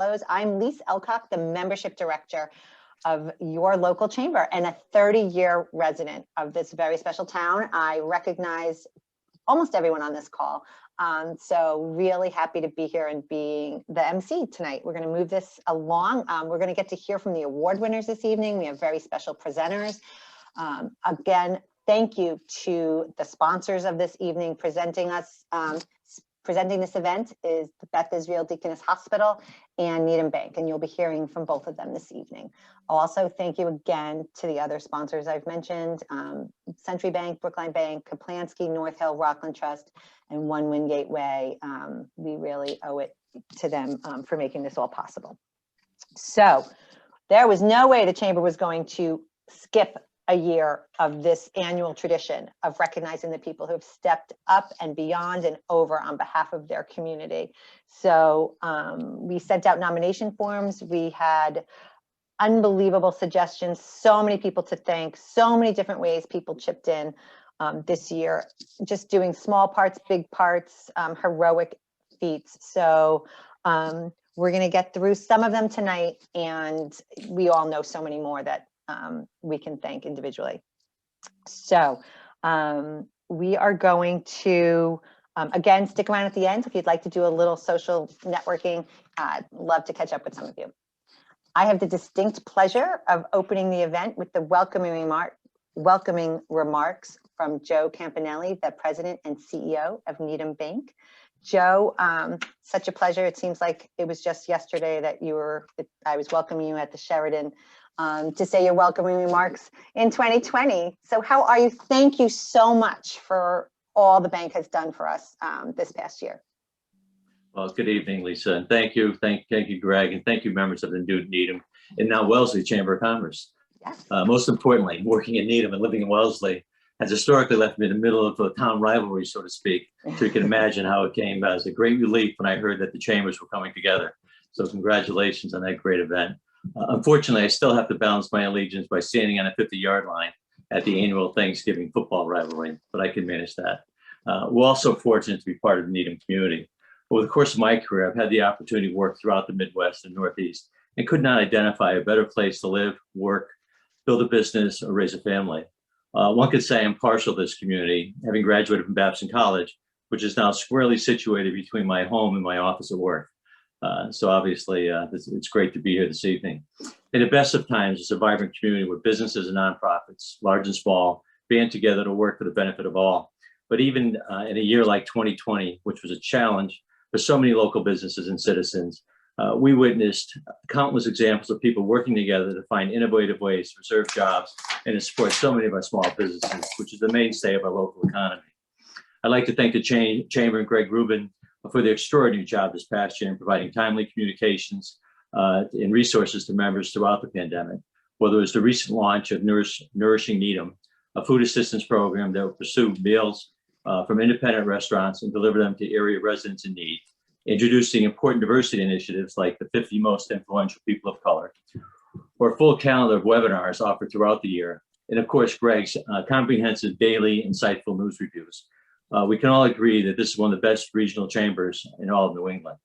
I'm Lise Elcock, the Membership Director of your local chamber and a 30-year resident of this very special town. I recognize almost everyone on this call. So really happy to be here and being the MC tonight. We're going to move this along. We're going to get to hear from the award winners this evening. We have very special presenters. Again, thank you to the sponsors of this evening. Presenting this event is the Beth Israel Deaconess Hospital and Needham Bank, and you'll be hearing from both of them this evening. Also, thank you again to the other sponsors I've mentioned, Century Bank, Brookline Bank, Kaplansky, North Hill, Rockland Trust, and One Wingate Way. We really owe it to them for making this all possible. So there was no way the Chamber was going to skip a year of this annual tradition of recognizing the people who have stepped up and beyond and over on behalf of their community. So we sent out nomination forms. We had unbelievable suggestions, so many people to thank, so many different ways people chipped in this year, just doing small parts, big parts, heroic feats. So we're going to get through some of them tonight, and we all know so many more that we can thank individually. So we are going to, again, stick around at the end if you'd like to do a little social networking. I'd love to catch up with some of you. I have the distinct pleasure of opening the event with the welcoming remarks from Joe Campanelli, the President and CEO of Needham Bank. Joe, such a pleasure. It seems like it was just yesterday that I was welcoming you at the Sheridan to say your welcoming remarks in 2020. So how are you? Thank you so much for all the bank has done for us this past year. Well, good evening, Lisa, and thank you, Greg, and thank you, members of the Needham and now Wellesley Chamber of Commerce. Yes. Most importantly, working in Needham and living in Wellesley has historically left me in the middle of a town rivalry, so to speak. So you can imagine how it came as a great relief when I heard that the chambers were coming together. So congratulations on that great event. Unfortunately, I still have to balance my allegiance by standing on a 50-yard line at the annual Thanksgiving football rivalry, but I can manage that. We're also fortunate to be part of the Needham community. Over the course of my career, I've had the opportunity to work throughout the Midwest and Northeast and could not identify a better place to live, work, build a business, or raise a family. One could say I'm partial to this community, having graduated from Babson College, which is now squarely situated between my home and my office at work. So obviously, it's great to be here this evening. In the best of times, it's a vibrant community where businesses and nonprofits, large and small, band together to work for the benefit of all. But even in a year like 2020, which was a challenge for so many local businesses and citizens, we witnessed countless examples of people working together to find innovative ways to preserve jobs and to support so many of our small businesses, which is the mainstay of our local economy. I'd like to thank the Chamber and Greg Rubin for the extraordinary job this past year in providing timely communications and resources to members throughout the pandemic, whether it was the recent launch of Nourishing Needham, a food assistance program that will pursue meals from independent restaurants and deliver them to area residents in need, introducing important diversity initiatives like the 50 most influential people of color, or a full calendar of webinars offered throughout the year, and of course, Greg's comprehensive daily insightful news reviews. We can all agree that this is one of the best regional chambers in all of New England.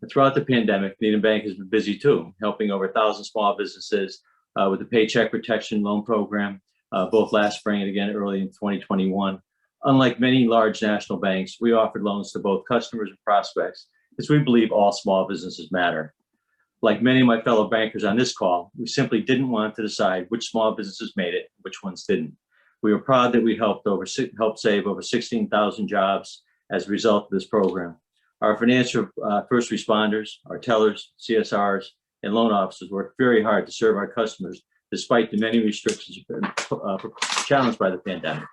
But throughout the pandemic, Needham Bank has been busy too, helping over 1,000 small businesses with the Paycheck Protection Loan Program, both last spring and again early in 2021. Unlike many large national banks, we offered loans to both customers and prospects because we believe all small businesses matter. Like many of my fellow bankers on this call, we simply didn't want to decide which small businesses made it, which ones didn't. We were proud that we helped save over 16,000 jobs as a result of this program. Our financial first responders, our tellers, CSRs, and loan officers worked very hard to serve our customers despite the many restrictions challenged by the pandemic.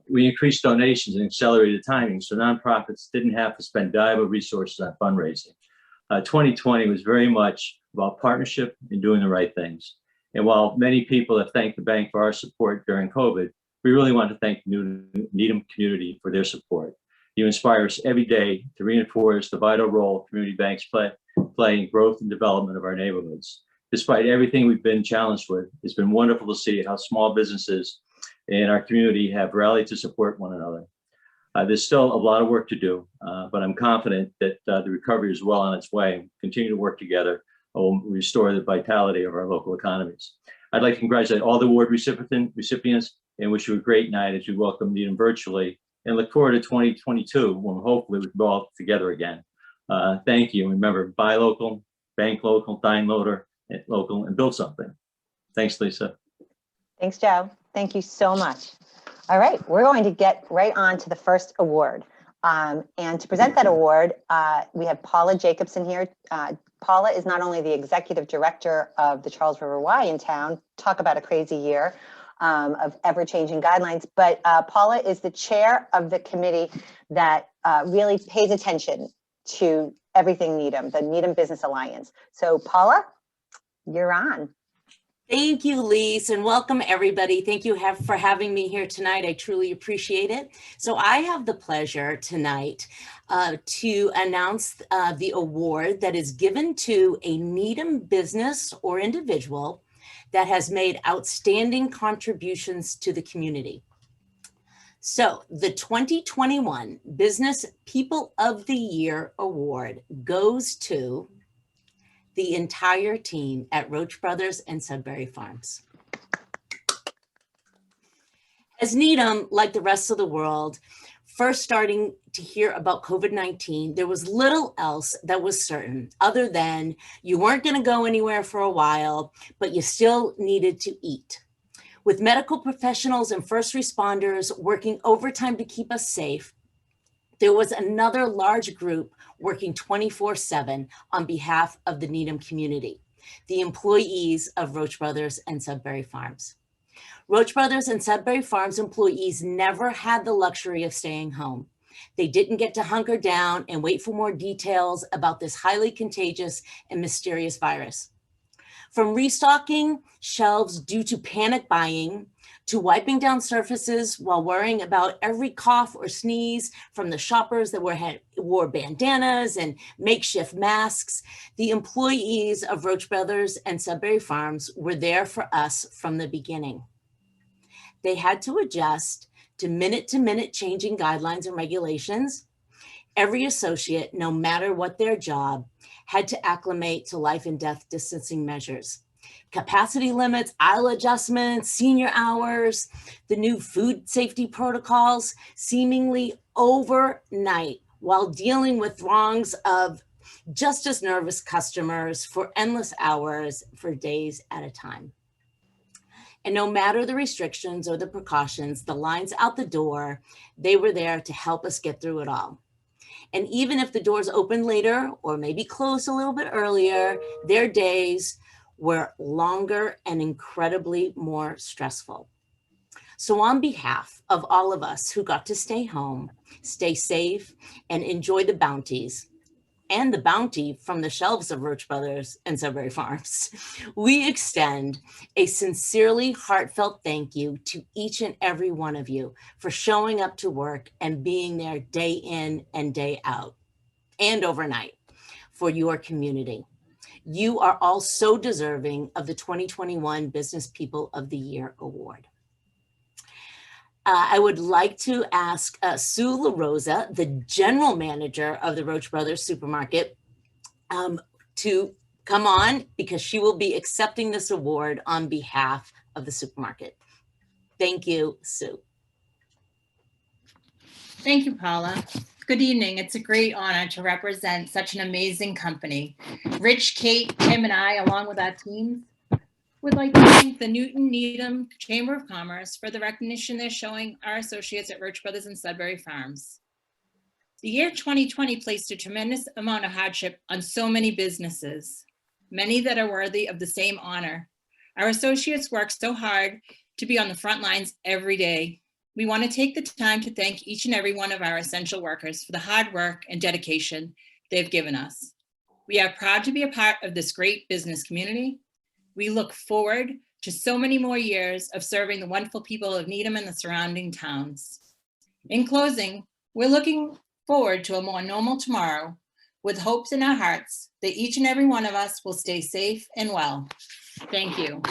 We increased donations and accelerated timing so nonprofits didn't have to spend valuable resources on fundraising. 2020 was very much about partnership and doing the right things. And while many people have thanked the bank for our support during COVID, we really want to thank the Needham community for their support. You inspire us every day to reinforce the vital role community banks play in growth and development of our neighborhoods. Despite everything we've been challenged with, it's been wonderful to see how small businesses in our community have rallied to support one another. There's still a lot of work to do, but I'm confident that the recovery is well on its way. Continue to work together will restore the vitality of our local economies. I'd like to congratulate all the award recipients and wish you a great night as we welcome Needham virtually and look forward to 2022 when hopefully we can go all together again. Thank you. And remember, buy local, bank local, dine local, and build something. Thanks, Lisa. Thanks, Joe. Thank you so much. All right, we're going to get right on to the first award. And to present that award, we have Paula Jacobson here. Paula is not only the executive director of the Charles River Y in town, talk about a crazy year of ever-changing guidelines, but Paula is the chair of the committee that really pays attention to everything Needham, the Needham Business Alliance. So Paula, you're on. Thank you, Lise, and welcome everybody. Thank you for having me here tonight. I truly appreciate it. So I have the pleasure tonight to announce the award that is given to a Needham business or individual that has made outstanding contributions to the community. So the 2021 Business People of the Year Award goes to the entire team at Roche Brothers and Sudbury Farms. As Needham, like the rest of the world, first starting to hear about COVID-19, there was little else that was certain other than you weren't going to go anywhere for a while, but you still needed to eat. With medical professionals and first responders working overtime to keep us safe, there was another large group working 24/7 on behalf of the Needham community, the employees of Roche Brothers and Sudbury Farms. Roche Brothers and Sudbury Farms employees never had the luxury of staying home. They didn't get to hunker down and wait for more details about this highly contagious and mysterious virus. From restocking shelves due to panic buying, to wiping down surfaces while worrying about every cough or sneeze from the shoppers that wore bandanas and makeshift masks, the employees of Roche Brothers and Sudbury Farms were there for us from the beginning. They had to adjust to minute changing guidelines and regulations. Every associate, no matter what their job, had to acclimate to life and death distancing measures. Capacity limits, aisle adjustments, senior hours, the new food safety protocols, seemingly overnight while dealing with throngs of just as nervous customers for endless hours for days at a time. And no matter the restrictions or the precautions, the lines out the door, they were there to help us get through it all. And even if the doors opened later or maybe closed a little bit earlier, their days were longer and incredibly more stressful. So on behalf of all of us who got to stay home, stay safe, and enjoy the bounties, and the bounty from the shelves of Roche Brothers and Sudbury Farms, we extend a sincerely heartfelt thank you to each and every one of you for showing up to work and being there day in and day out and overnight for your community. You are all so deserving of the 2021 Business People of the Year Award. I would like to ask Sue LaRosa, the general manager of the Roche Brothers Supermarket, to come on because she will be accepting this award on behalf of the supermarket. Thank you, Sue. Thank you, Paula. Good evening. It's a great honor to represent such an amazing company. Rich, Kate, Tim, and I, along with our teams, would like to thank the Newton Needham Chamber of Commerce for the recognition they're showing our associates at Roche Brothers and Sudbury Farms. The year 2020 placed a tremendous amount of hardship on so many businesses, many that are worthy of the same honor. Our associates work so hard to be on the front lines every day. We want to take the time to thank each and every one of our essential workers for the hard work and dedication they've given us. We are proud to be a part of this great business community. We look forward to so many more years of serving the wonderful people of Needham and the surrounding towns. In closing, we're looking forward to a more normal tomorrow with hopes in our hearts that each and every one of us will stay safe and well. Thank you.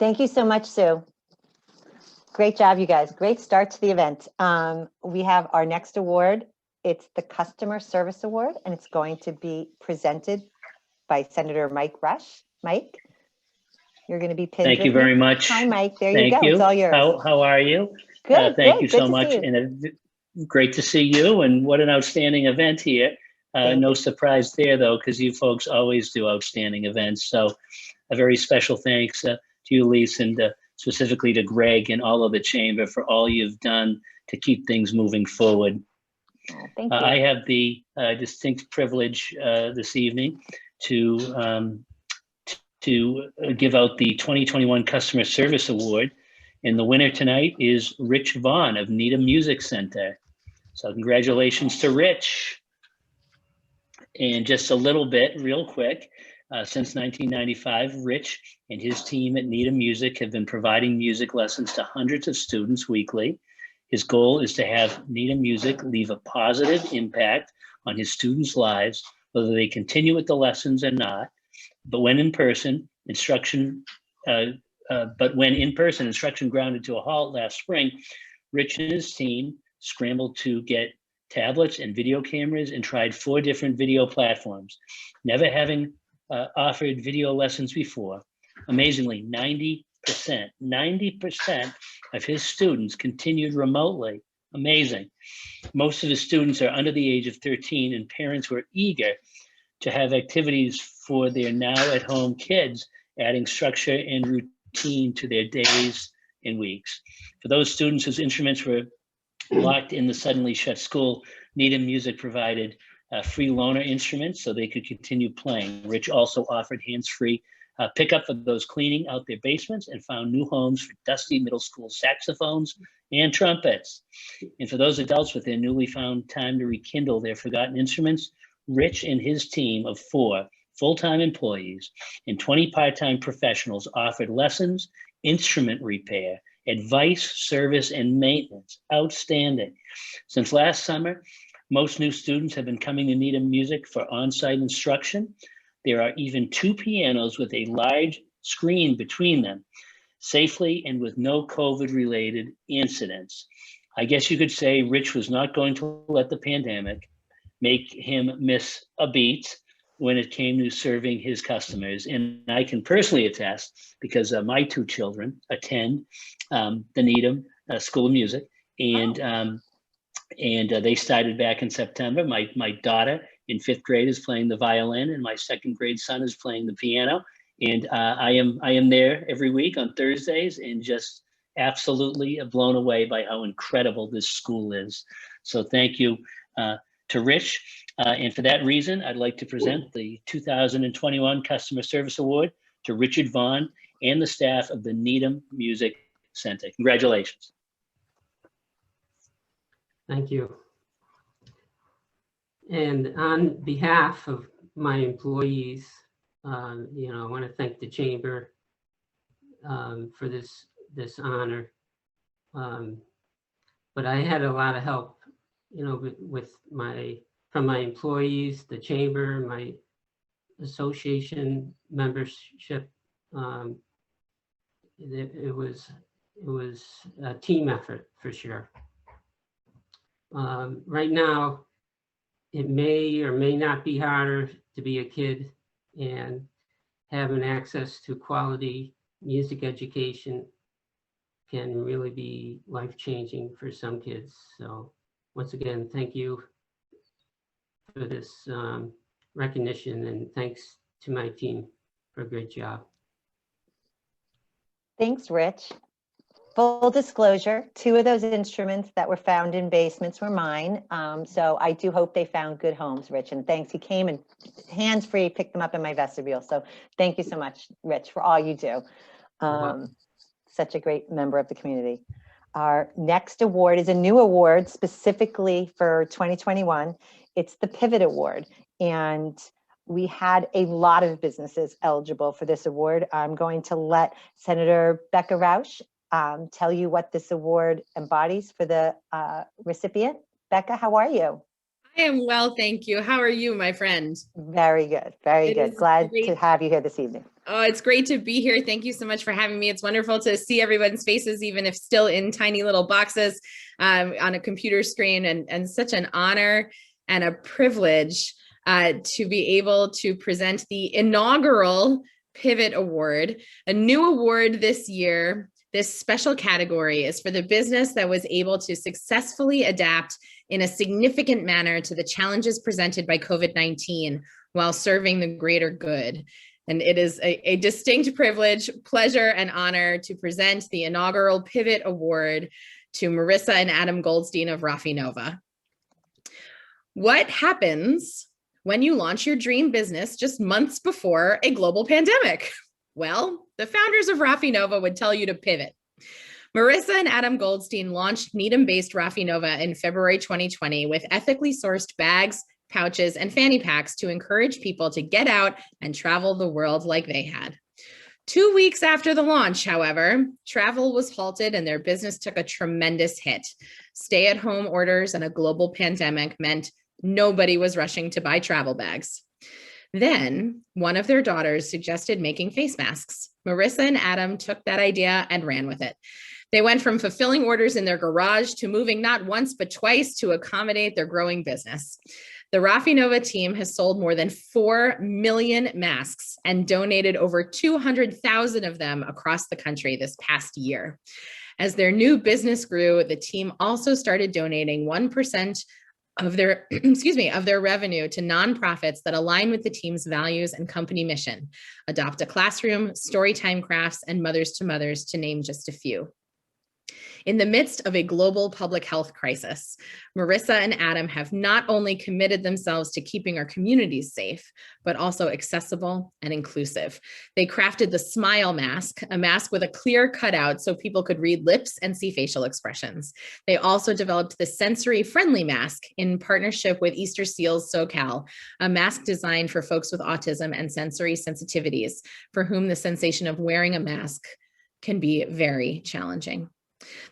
Thank you so much, Sue. Great job, you guys. Great start to the event. We have our next award. It's the Customer Service Award, and it's going to be presented by Senator Mike Roche. Mike, you're going to be pinned. Thank you very much. Hi, Mike. There you Thank go. you. It's all yours. How are you? Good. Thank good. you Good so to much. see you. And great to see you. And what an outstanding event here. No surprise there, though, because you folks always do outstanding events. So a very special thanks to you, Lisa, and specifically to Greg and all of the chamber for all you've done to keep things moving forward. Oh, thank you. I have the distinct privilege this evening to give out the 2021 Customer Service Award. And the winner tonight is Rich Vaughn of Needham Music Center. So congratulations to Rich. And just a little bit, real quick, since 1995, Rich and his team at Needham Music have been providing music lessons to hundreds of students weekly. His goal is to have Needham Music leave a positive impact on his students' lives, whether they continue with the lessons or not. But when in person, instruction grounded to a halt last spring, Rich and his team scrambled to get tablets and video cameras and tried 4 different video platforms, never having offered video lessons before. Amazingly, 90% of his students continued remotely. Amazing. Most of his students are under the age of 13, and parents were eager to have activities for their now at home kids, adding structure and routine to their days and weeks. For those students whose instruments were locked in the suddenly shut school, Needham Music provided free loaner instruments so they could continue playing. Rich also offered hands-free pickup for those cleaning out their basements and found new homes for dusty middle school saxophones and trumpets. And for those adults with their newly found time to rekindle their forgotten instruments, Rich and his team of 4 full-time employees and 20 part-time professionals offered lessons, instrument repair, advice, service, and maintenance. Outstanding. Since last summer, most new students have been coming to Needham Music for on-site instruction. There are even 2 pianos with a large screen between them, safely and with no COVID-related incidents. I guess you could say Rich was not going to let the pandemic make him miss a beat when it came to serving his customers. And I can personally attest, because my 2 children attend the Needham School of Music, and they started back in September. My daughter in 5th grade is playing the violin, and my 2nd grade son is playing the piano. And I am there every week on Thursdays, and just absolutely blown away by how incredible this school is. So thank you to Rich. And for that reason, I'd like to present the 2021 Customer Service Award to Richard Vaughn and the staff of the Needham Music Center. Congratulations. Thank you. And on behalf of my employees, I want to thank the Chamber for this honor. But I had a lot of help, from my employees, the Chamber, my association membership. It was a team effort for sure. Right now, it may or may not be harder to be a kid, and having access to quality music education can really be life-changing for some kids. So once again, thank you for this recognition, and thanks to my team for a great job. Thanks, Rich. Full disclosure, 2 of those instruments that were found in basements were mine. So I do hope they found good homes, Rich. And thanks, he came and hands-free picked them up in my vestibule. So thank you so much, Rich, for all you do. Such a great member of the community. Our next award is a new award specifically for 2021. It's the Pivot Award. And we had a lot of businesses eligible for this award. I'm going to let Senator Becca Roche tell you what this award embodies for the recipient. Becca, how are you? I am well, thank you. How are you, my friend? Very good, very good. Glad to have you here this evening. Oh, it's great to be here. Thank you so much for having me. It's wonderful to see everyone's faces, even if still in tiny little boxes on a computer screen, and such an honor and a privilege to be able to present the inaugural Pivot Award, a new award this year. This special category is for the business that was able to successfully adapt in a significant manner to the challenges presented by COVID-19 while serving the greater good. And it is a distinct privilege, pleasure, and honor to present the inaugural Pivot Award to Marissa and Adam Goldstein of Rafi Nova. What happens when you launch your dream business just months before a global pandemic? Well, the founders of Rafi Nova would tell you to pivot. Marissa and Adam Goldstein launched Needham-based Rafi Nova in February 2020 with ethically sourced bags, pouches, and fanny packs to encourage people to get out and travel the world like they had. 2 weeks after the launch, however, travel was halted and their business took a tremendous hit. Stay-at-home orders and a global pandemic meant nobody was rushing to buy travel bags. Then one of their daughters suggested making face masks. Marissa and Adam took that idea and ran with it. They went from fulfilling orders in their garage to moving not once, but twice to accommodate their growing business. The Rafi Nova team has sold more than 4 million masks and donated over 200,000 of them across the country this past year. As their new business grew, the team also started donating 1% of their, of their revenue to nonprofits that align with the team's values and company mission. Adopt a Classroom, Storytime Crafts, and Mothers to Mothers, to name just a few. In the midst of a global public health crisis, Marissa and Adam have not only committed themselves to keeping our communities safe, but also accessible and inclusive. They crafted the Smile Mask, a mask with a clear cutout so people could read lips and see facial expressions. They also developed the Sensory Friendly Mask in partnership with Easter Seals SoCal, a mask designed for folks with autism and sensory sensitivities, for whom the sensation of wearing a mask can be very challenging.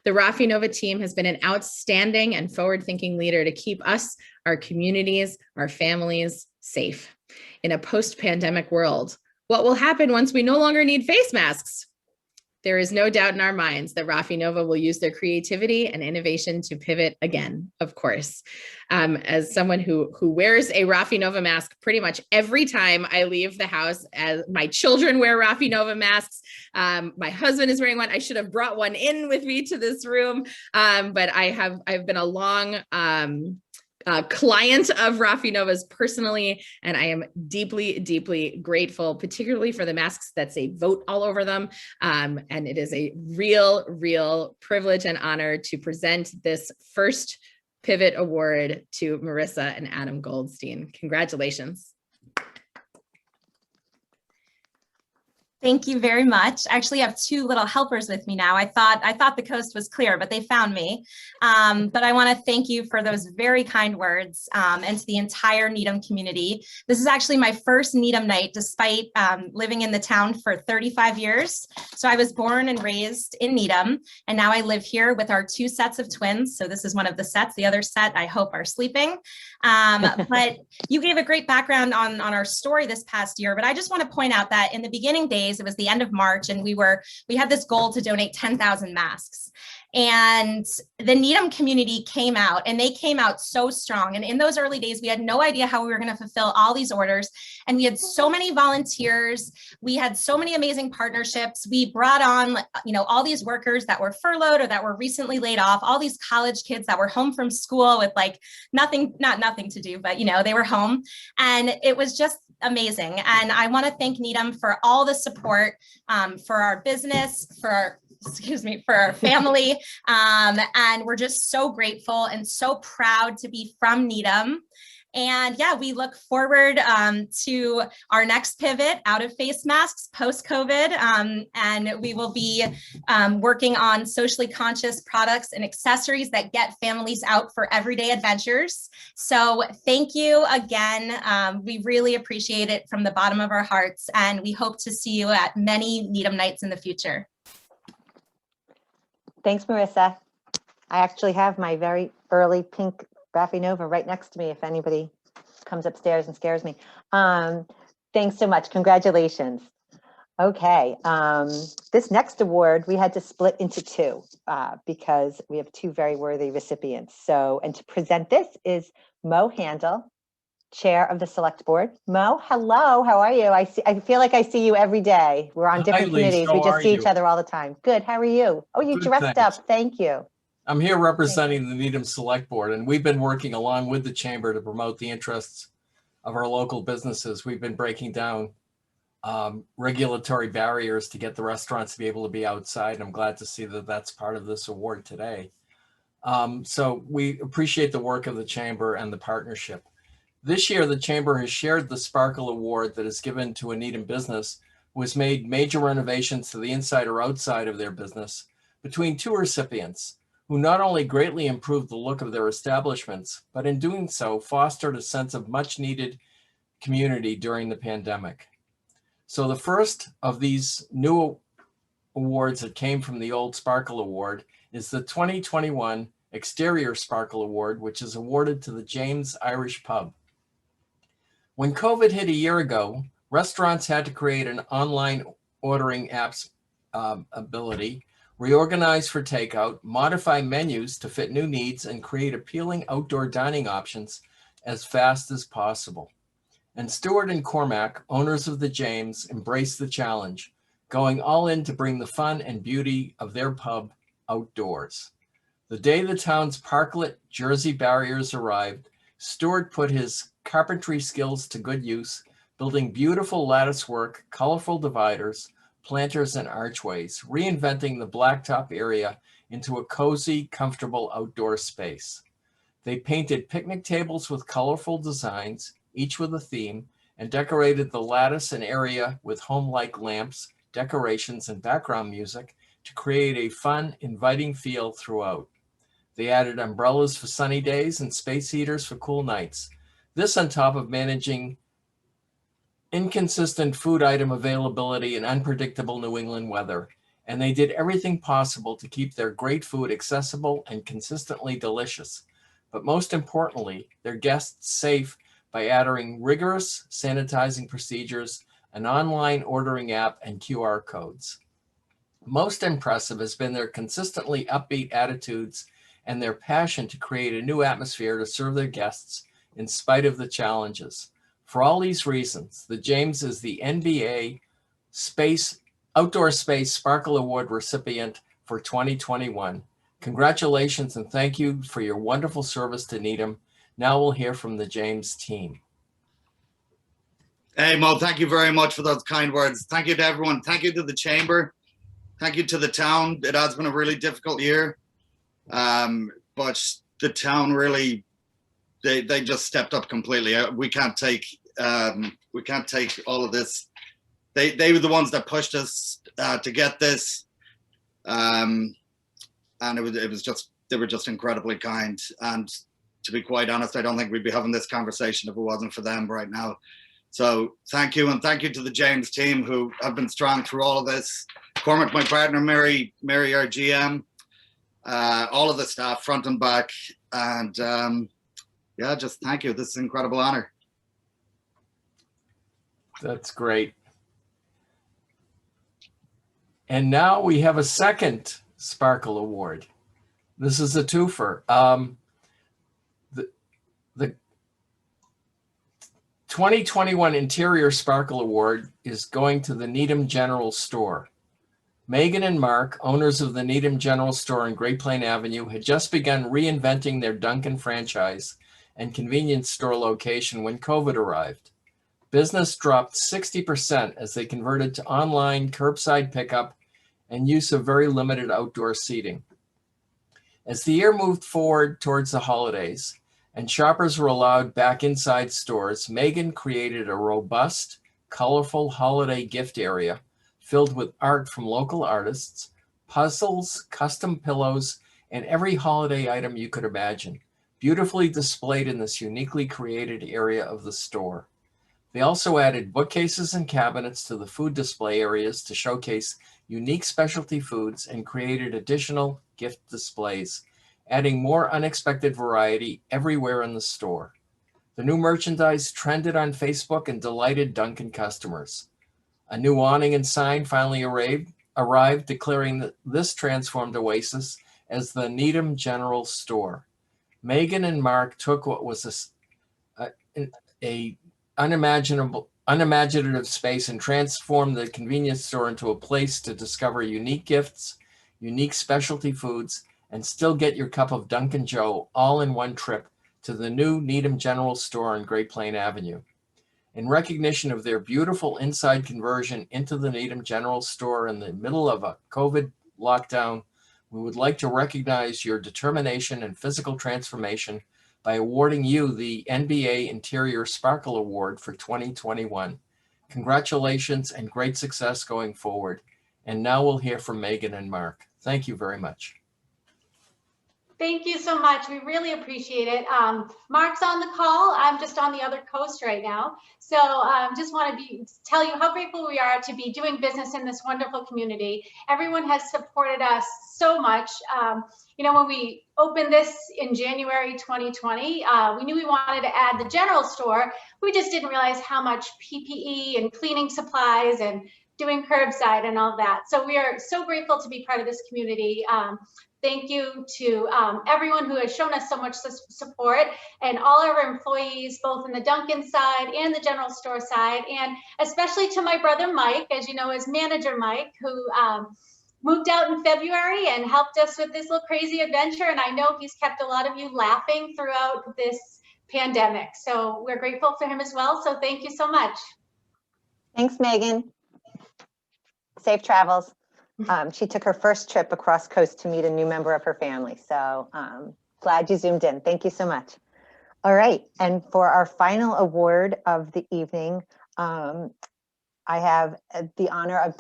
The Rafi Nova team has been an outstanding and forward-thinking leader to keep us, our communities, our families safe. In a post-pandemic world, what will happen once we no longer need face masks? There is no doubt in our minds that Rafi Nova will use their creativity and innovation to pivot again, of course. As someone who wears a Rafi Nova mask pretty much every time I leave the house, as my children wear Rafi Nova masks, my husband is wearing one. I should have brought one in with me to this room, but I've been a long client of Rafi Nova's personally, and I am deeply, deeply grateful, particularly for the masks that say vote all over them. And it is a real privilege and honor to present this first Pivot Award to Marissa and Adam Goldstein. Congratulations. Thank you very much. I actually have 2 little helpers with me now. I thought the coast was clear, but they found me. But I want to thank you for those very kind words, and to the entire Needham community. This is actually my first Needham Night, despite living in the town for 35 years. So I was born and raised in Needham, and now I live here with our 2 sets of twins. So this is one of the sets. The other set, I hope, are sleeping. But you gave a great background on our story this past year. But I just want to point out that in the beginning days, it was the end of March, and we had this goal to donate 10,000 masks. And the Needham community came out, and they came out so strong. And in those early days, we had no idea how we were going to fulfill all these orders. And we had so many volunteers. We had so many amazing partnerships. We brought on, all these workers that were furloughed or that were recently laid off, all these college kids that were home from school with not nothing to do, but they were home. And it was just amazing. And I want to thank Needham for all the support, for our business, for our family. And we're just so grateful and so proud to be from Needham. And yeah, we look forward to our next pivot out of face masks post-COVID. And we will be working on socially conscious products and accessories that get families out for everyday adventures. So thank you again. We really appreciate it from the bottom of our hearts. And we hope to see you at many Needham Nights in the future. Thanks, Marissa. I actually have my very early pink Rafi Nova right next to me if anybody comes upstairs and scares me. Thanks so much. Congratulations. Okay, this next award, we had to split into two because we have two very worthy recipients. So, and to present this is Mo Handel, Chair of the Select Board. Mo, hello, how are you? I feel like I see you every day. We're on different Lisa. committees. We How just are see you? each other all the time. Good, how are you? Oh, you Good, dressed thanks. up, thank you. I'm here representing the Needham Select Board, and we've been working along with the Chamber to promote the interests of our local businesses. We've been breaking down regulatory barriers to get the restaurants to be able to be outside. And I'm glad to see that that's part of this award today. So we appreciate the work of the Chamber and the partnership. This year, the Chamber has shared the Sparkle Award that is given to a Needham business who has made major renovations to the inside or outside of their business between two recipients who not only greatly improved the look of their establishments, but in doing so fostered a sense of much needed community during the pandemic. So the first of these new awards that came from the old Sparkle Award is the 2021 Exterior Sparkle Award, which is awarded to the James Irish Pub. When COVID hit a year ago, restaurants had to create an online ordering app's ability, reorganize for takeout, modify menus to fit new needs, and create appealing outdoor dining options as fast as possible. And Stewart and Cormac, owners of the James, embraced the challenge, going all in to bring the fun and beauty of their pub outdoors. The day the town's parklet Jersey barriers arrived, Stewart put his carpentry skills to good use, building beautiful lattice work, colorful dividers, planters, and archways, reinventing the blacktop area into a cozy, comfortable outdoor space. They painted picnic tables with colorful designs, each with a theme, and decorated the lattice and area with home-like lamps, decorations, and background music to create a fun, inviting feel throughout. They added umbrellas for sunny days and space heaters for cool nights. This on top of managing inconsistent food item availability and unpredictable New England weather. And they did everything possible to keep their great food accessible and consistently delicious. But most importantly, their guests safe by adding rigorous sanitizing procedures, an online ordering app, and QR codes. Most impressive has been their consistently upbeat attitudes and their passion to create a new atmosphere to serve their guests in spite of the challenges. For all these reasons, the James is the NBA Outdoor Space Sparkle Award recipient for 2021. Congratulations and thank you for your wonderful service to Needham. Now we'll hear from the James team. Hey, Mo, thank you very much for those kind words. Thank you to everyone. Thank you to the Chamber. Thank you to the town. It has been a really difficult year, but the town really, they just stepped up completely. We can't take all of this. They were the ones that pushed us to get this, and it was just, they were just incredibly kind. And to be quite honest, I don't think we'd be having this conversation if it wasn't for them right now. So thank you, and thank you to the James team who have been strong through all of this. Cormac, my partner, Mary, our GM, all of the staff, front and back, and yeah, just thank you. This is an incredible honor. That's great. And now we have a second Sparkle Award. This is a twofer. The 2021 Interior Sparkle Award is going to the Needham General Store. Megan and Mark, owners of the Needham General Store on Great Plain Avenue, had just begun reinventing their Dunkin' franchise and convenience store location when COVID arrived. Business dropped 60% as they converted to online curbside pickup and use of very limited outdoor seating. As the year moved forward towards the holidays and shoppers were allowed back inside stores, Megan created a robust, colorful holiday gift area filled with art from local artists, puzzles, custom pillows, and every holiday item you could imagine, beautifully displayed in this uniquely created area of the store. They also added bookcases and cabinets to the food display areas to showcase unique specialty foods and created additional gift displays, adding more unexpected variety everywhere in the store. The new merchandise trended on Facebook and delighted Dunkin' customers. A new awning and sign finally arrived, declaring this transformed oasis as the Needham General Store. Megan and Mark took what was a unimaginative space and transformed the convenience store into a place to discover unique gifts, unique specialty foods, and still get your cup of Dunkin' Joe all in one trip to the new Needham General Store on Great Plain Avenue. In recognition of their beautiful inside conversion into the Needham General Store in the middle of a COVID lockdown, we would like to recognize your determination and physical transformation by awarding you the NBA Interior Sparkle Award for 2021. Congratulations and great success going forward. And now we'll hear from Megan and Mark. Thank you very much. Thank you so much. We really appreciate it. Mark's on the call. I'm just on the other coast right now. So just want to tell you how grateful we are to be doing business in this wonderful community. Everyone has supported us so much. You know, when we opened this in January 2020, we knew we wanted to add the general store. We just didn't realize how much PPE and cleaning supplies and doing curbside and all that. So we are so grateful to be part of this community. Thank you to everyone who has shown us so much support, and all our employees, both in the Dunkin' side and the general store side, and especially to my brother Mike, as you know, as manager Mike, who moved out in February and helped us with this little crazy adventure. And I know he's kept a lot of you laughing throughout this pandemic. So we're grateful for him as well. So thank you so much. Thanks, Megan. Safe travels. She took her first trip across coast to meet a new member of her family. So glad you zoomed in. Thank you so much. All right. And for our final award of the evening, I have the honor of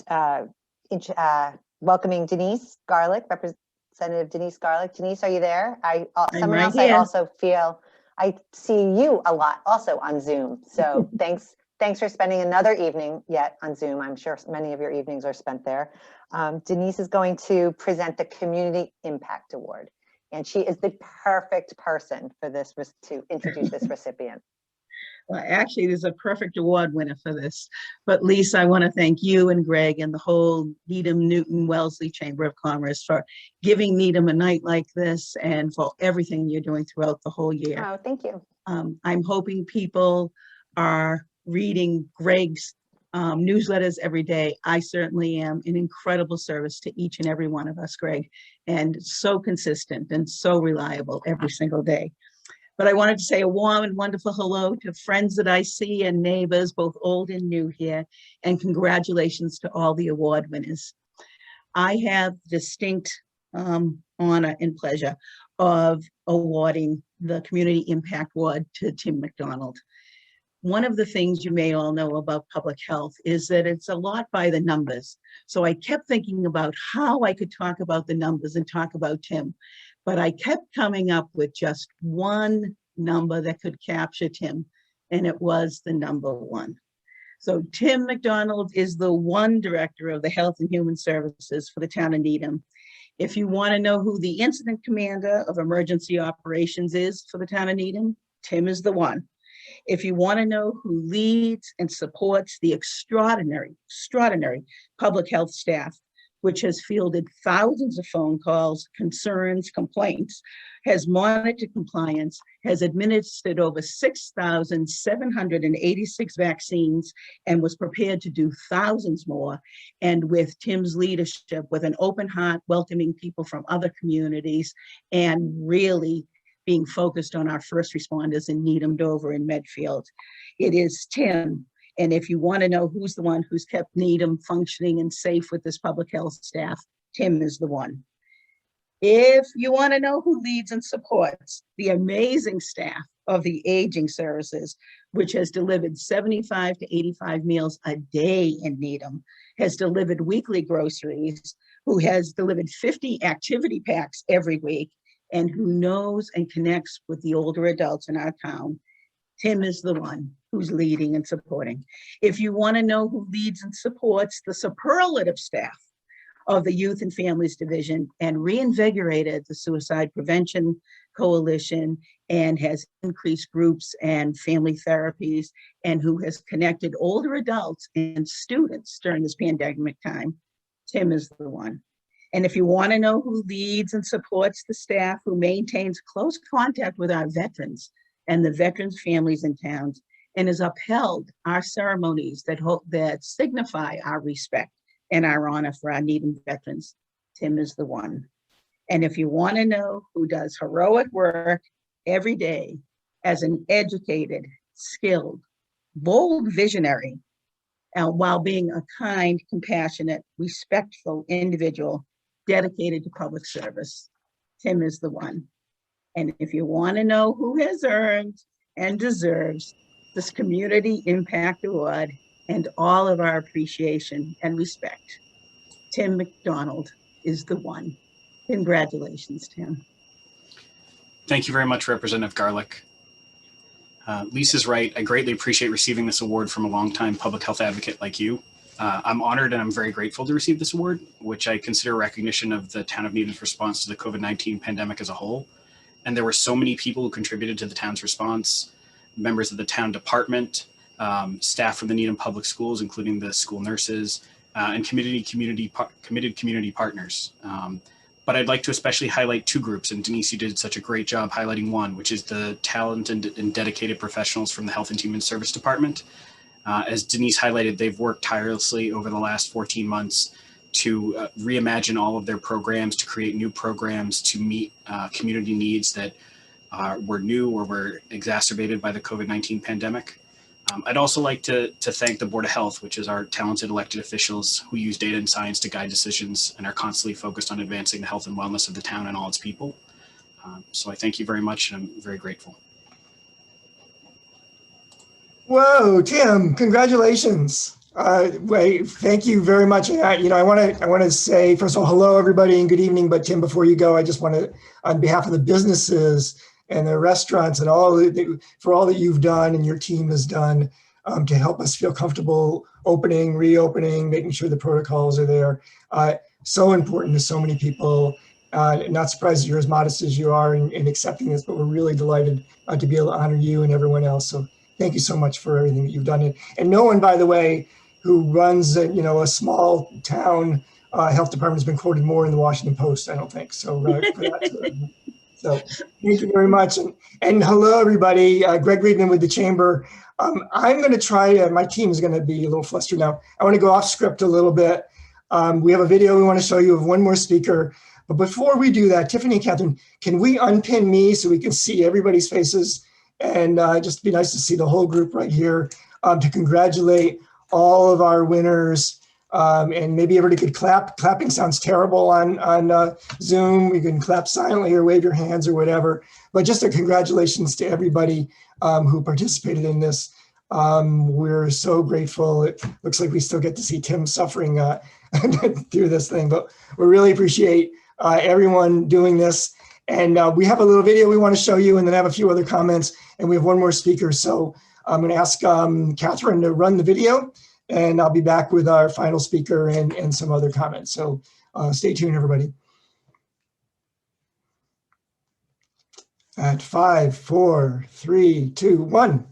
welcoming Denise Garlick, Representative Denise Garlick. Denise, are you there? Someone else I also feel, I see you a lot also on Zoom. So thanks for spending another evening yet on Zoom. I'm sure many of your evenings are spent there. Denise is going to present the Community Impact Award, and she is the perfect person for this to introduce this recipient. Well, actually, there's a perfect award winner for this. But Lisa, I want to thank you and Greg and the whole Needham Newton Wellesley Chamber of Commerce for giving Needham a night like this and for everything you're doing throughout the whole year. Oh, thank you. I'm hoping people are reading Greg's newsletters every day. I certainly am. An incredible service to each and every one of us, Greg, and so consistent and so reliable every single day. But I wanted to say a warm and wonderful hello to friends that I see and neighbors, both old and new here, and congratulations to all the award winners. I have distinct honor and pleasure of awarding the Community Impact Award to Tim McDonald. One of the things you may all know about public health is that it's a lot by the numbers. So I kept thinking about how I could talk about the numbers and talk about Tim, but I kept coming up with just one number that could capture Tim, and it was the number 1. So Tim McDonald is the one director of the Health and Human Services for the town of Needham. If you want to know who the incident commander of emergency operations is for the town of Needham, Tim is the one. If you want to know who leads and supports the extraordinary public health staff, which has fielded thousands of phone calls, concerns, complaints, has monitored compliance, has administered over 6,786 vaccines, and was prepared to do thousands more. And with Tim's leadership, with an open heart, welcoming people from other communities, and really being focused on our first responders in Needham, Dover, and Medfield. It is Tim. And if you want to know who's the one who's kept Needham functioning and safe with this public health staff, Tim is the one. If you want to know who leads and supports the amazing staff of the aging services, which has delivered 75 to 85 meals a day in Needham, has delivered weekly groceries, who has delivered 50 activity packs every week, and who knows and connects with the older adults in our town, Tim is the one who's leading and supporting. If you want to know who leads and supports the superlative staff of the Youth and Families Division and reinvigorated the suicide prevention, coalition and has increased groups and family therapies, and who has connected older adults and students during this pandemic time. Tim is the one. And if you want to know who leads and supports the staff, who maintains close contact with our veterans and the veterans' families and towns, and has upheld our ceremonies that signify our respect and our honor for our Needham veterans, Tim is the one. And if you want to know who does heroic work every day as an educated, skilled, bold visionary, and while being a kind, compassionate, respectful individual dedicated to public service, Tim is the one. And if you want to know who has earned and deserves this Community Impact Award and all of our appreciation and respect, Tim McDonald is the one. Congratulations, Tim. Thank you very much, Representative Garlick. Lisa's right. I greatly appreciate receiving this award from a longtime public health advocate like you. I'm honored and I'm very grateful to receive this award, which I consider recognition of the town of Needham's response to the COVID-19 pandemic as a whole. And there were so many people who contributed to the town's response, members of the town department, staff from the Needham Public Schools, including the school nurses, and committed community partners. But I'd like to especially highlight two groups, and Denise, you did such a great job highlighting one, which is the talented and dedicated professionals from the Health and Human Service Department. As Denise highlighted, they've worked tirelessly over the last 14 months to reimagine all of their programs, to create new programs to meet community needs that were new or were exacerbated by the COVID-19 pandemic. I'd also like to thank the Board of Health, which is our talented elected officials who use data and science to guide decisions and are constantly focused on advancing the health and wellness of the town and all its people. So I thank you very much, and I'm very grateful. Whoa, Tim, congratulations. Thank you very much. I want to say, first of all, hello, everybody, and good evening. But Tim, before you go, I just want to, on behalf of the businesses and the restaurants and for all that you've done and your team has done to help us feel comfortable opening, reopening, making sure the protocols are there. So important to so many people. Not surprised you're as modest as you are in accepting this, but we're really delighted to be able to honor you and everyone else. So thank you so much for everything that you've done. And no one, by the way, who runs a small town health department has been quoted more in the Washington Post, I don't think. So for that, so thank you very much. And hello, everybody. Greg Reedman with the Chamber. I'm going to try, my team is going to be a little flustered now. I want to go off script a little bit. We have a video we want to show you of one more speaker. But before we do that, Tiffany and Catherine, can we unpin me so we can see everybody's faces? And just be nice to see the whole group right here to congratulate all of our winners. And maybe everybody could clap. Clapping sounds terrible on Zoom. You can clap silently or wave your hands or whatever. But just a congratulations to everybody who participated in this. We're so grateful. It looks like we still get to see Tim suffering through this thing, but we really appreciate everyone doing this. And we have a little video we want to show you, and then have a few other comments, and we have one more speaker. So I'm going to ask Catherine to run the video, and I'll be back with our final speaker and some other comments. So stay tuned, everybody. At 5, 4, 3, 2, 1.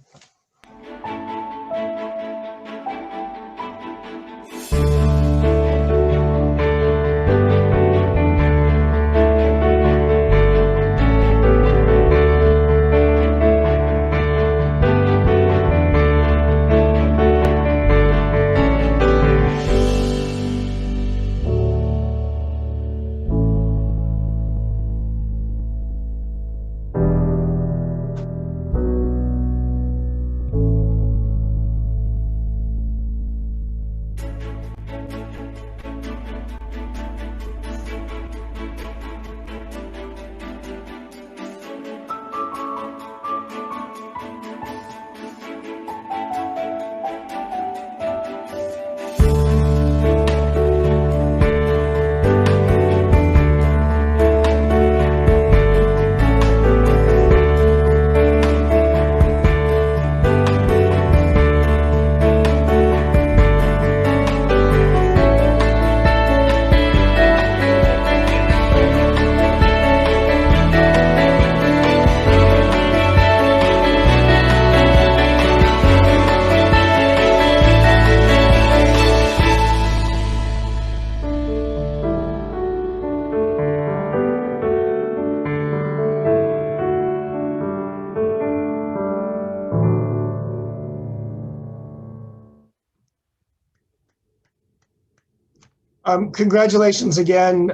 Congratulations again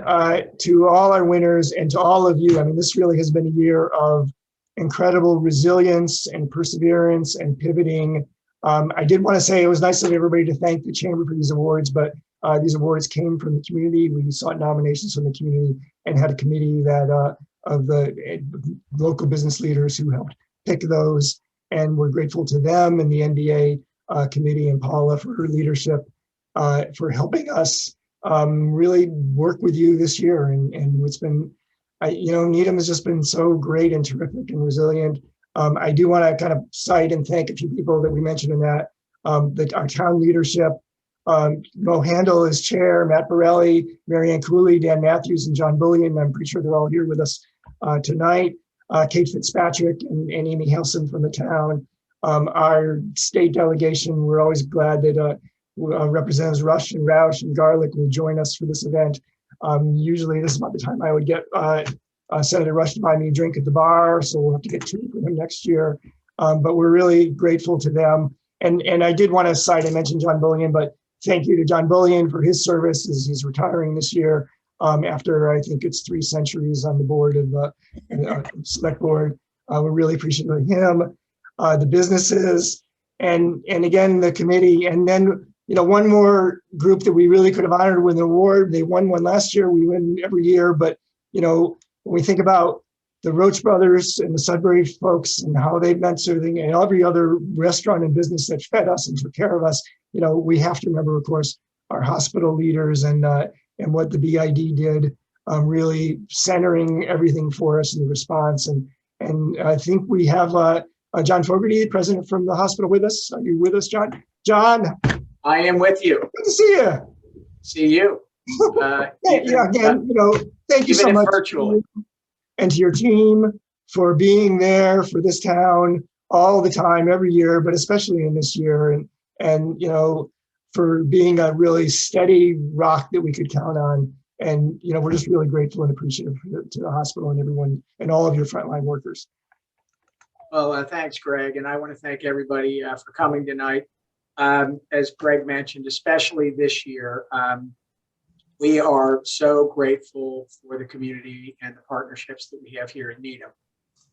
to all our winners and to all of you. I mean, this really has been a year of incredible resilience and perseverance and pivoting. I did want to say it was nice of everybody to thank the Chamber for these awards, but these awards came from the community. We sought nominations from the community and had a committee that of the local business leaders who helped pick those. And we're grateful to them and the NBA committee and Paula for her leadership, for helping us really work with you this year. And it's been, Needham has just been so great and terrific and resilient. I do want to kind of cite and thank a few people that we mentioned in that, our town leadership. Mo Handel is chair, Matt Borelli, Marianne Cooley, Dan Matthews, and John Bullion. I'm pretty sure they're all here with us tonight. Kate Fitzpatrick and Amy Helson from the town. Our state delegation, we're always glad that Representatives Rush and Roush and Garlick will join us for this event. Usually this is about the time I would get Senator Rush to buy me a drink at the bar, so we'll have to get two for him next year. But we're really grateful to them. And I did want to cite, I mentioned John Bullion, but thank you to John Bullion for his service as he's retiring this year after I think it's 3 centuries on the board of select board. We really appreciate him, the businesses, and again, the committee. And then, one more group that we really could have honored with an award. They won one last year. We win every year, but when we think about the Roche brothers and the Sudbury folks and how they've meant serving, and every other restaurant and business that fed us and took care of us, we have to remember, of course, our hospital leaders and what the BID did, really centering everything for us in the response. And I think we have John Fogarty, the president from the hospital, with us. Are you with us, John? John. I am with you. Good to see you. See you. Again, thank you so much. Virtually. And to your team for being there for this town all the time, every year, but especially in this year, and for being a really steady rock that we could count on. And we're just really grateful and appreciative to the hospital and everyone and all of your frontline workers. Well, thanks, Greg, and I want to thank everybody for coming tonight. As Greg mentioned, especially this year, we are so grateful for the community and the partnerships that we have here in Needham.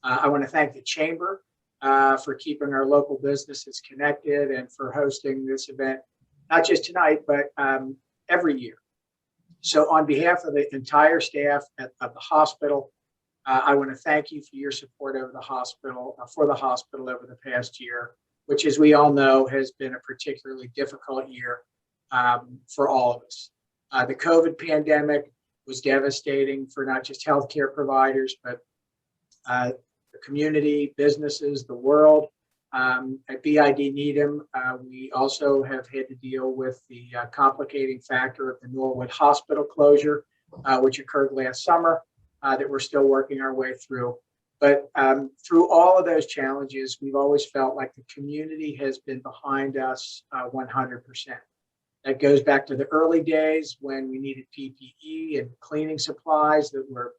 I want to thank the Chamber for keeping our local businesses connected and for hosting this event, not just tonight, but every year. So on behalf of the entire staff of the hospital, I want to thank you for your support over the hospital, for the hospital over the past year, which, as we all know, has been a particularly difficult year for all of us. The COVID pandemic was devastating for not just healthcare providers, but the community, businesses, the world. At BID Needham, we also have had to deal with the complicating factor of the Norwood Hospital closure, which occurred last summer, that we're still working our way through. But through all of those challenges, we've always felt like the community has been behind us 100%. That goes back to the early days when we needed PPE and cleaning supplies that were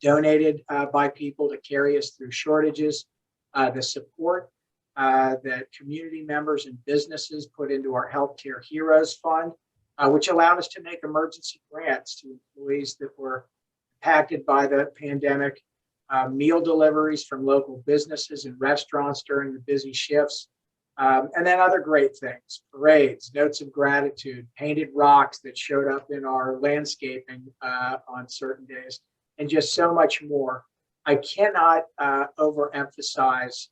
donated by people to carry us through shortages. The support that community members and businesses put into our Healthcare Heroes Fund, which allowed us to make emergency grants to employees that were impacted by the pandemic, meal deliveries from local businesses and restaurants during the busy shifts, and then other great things, parades, notes of gratitude, painted rocks that showed up in our landscaping on certain days, and just so much more. I cannot overemphasize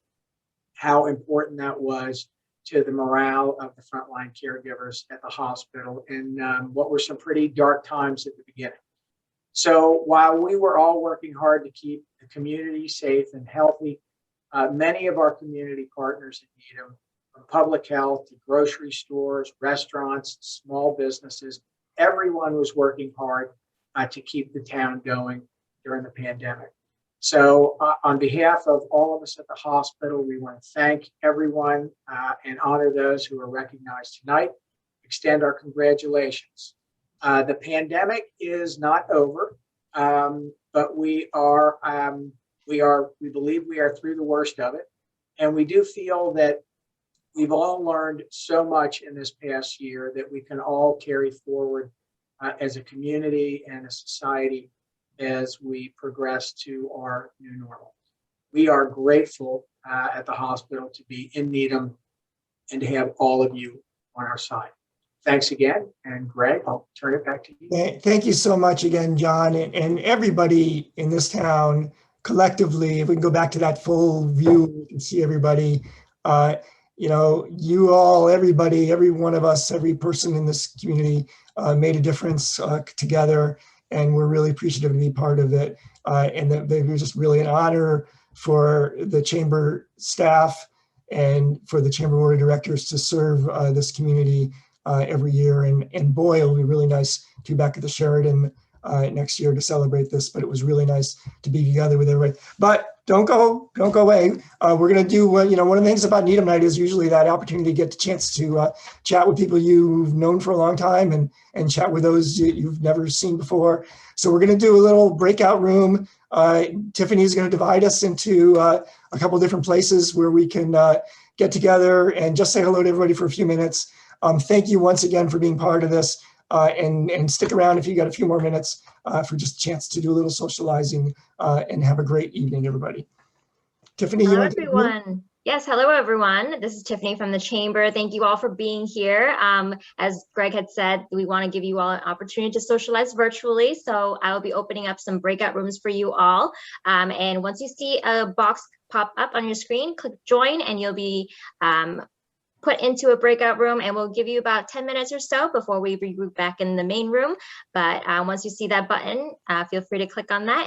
how important that was to the morale of the frontline caregivers at the hospital in what were some pretty dark times at the beginning. So while we were all working hard to keep the community safe and healthy, many of our community partners in Needham, from public health to grocery stores, restaurants, small businesses, everyone was working hard to keep the town going during the pandemic. So on behalf of all of us at the hospital, we want to thank everyone and honor those who are recognized tonight, extend our congratulations. The pandemic is not over, but we believe we are through the worst of it. And we do feel that we've all learned so much in this past year that we can all carry forward as a community and a society as we progress to our new normal. We are grateful at the hospital to be in Needham and to have all of you on our side. Thanks again. And Greg, I'll turn it back to you. Thank you so much again, John, and everybody in this town collectively. If we can go back to that full view, you can see everybody. You know, you all, everybody, every one of us, every person in this community made a difference together, and we're really appreciative to be part of it. And it was just really an honor for the chamber staff and for the chamber board of directors to serve this community every year. And boy, it'll be really nice to be back at the Sheridan next year to celebrate this. But it was really nice to be together with everybody. But don't go away. We're going to do, you know, one of the things about Needham Night is usually that opportunity to get the chance to chat with people you've known for a long time and chat with those you've never seen before. So we're going to do a little breakout room. Tiffany's going to divide us into a couple different places where we can get together and just say hello to everybody for a few minutes. Thank you once again for being part of this, and stick around if you got a few more minutes for just a chance to do a little socializing, and have a great evening, everybody. Tiffany, you Hello, want to take it? everyone. Yes, hello, everyone. This is Tiffany from the Chamber. Thank you all for being here. As Greg had said, we want to give you all an opportunity to socialize virtually. So I will be opening up some breakout rooms for you all. And once you see a box pop up on your screen, click join and you'll be put into a breakout room, and we'll give you about 10 minutes or so before we regroup back in the main room. But once you see that button, feel free to click on that